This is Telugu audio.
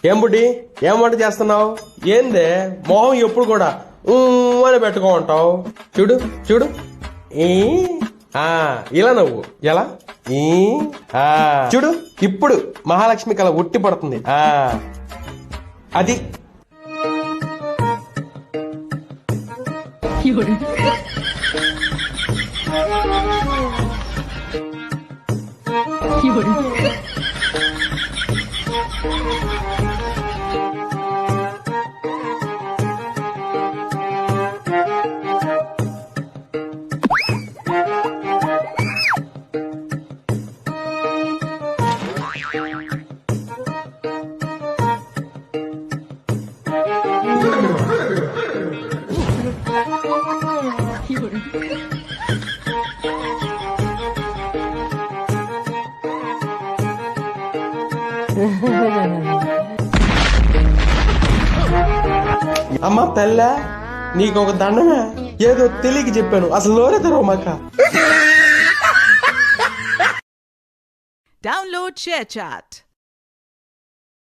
ఏం బుడ్డి, ఏం వంట చేస్తున్నావు? ఏందే మొహం ఎప్పుడు కూడా అని పెట్టుకో ఉంటావు? చూడు చూడు, ఈ ఇలా నవ్వు, ఎలా ఈ చూడు, ఇప్పుడు మహాలక్ష్మి కళ ఉట్టి పడుతుంది. అది అమ్మా తల్లా, నీకొక దండమే, ఏదో తెలియక చెప్పాను, అసలు నోరే తెరవమాక. Download ShareChat.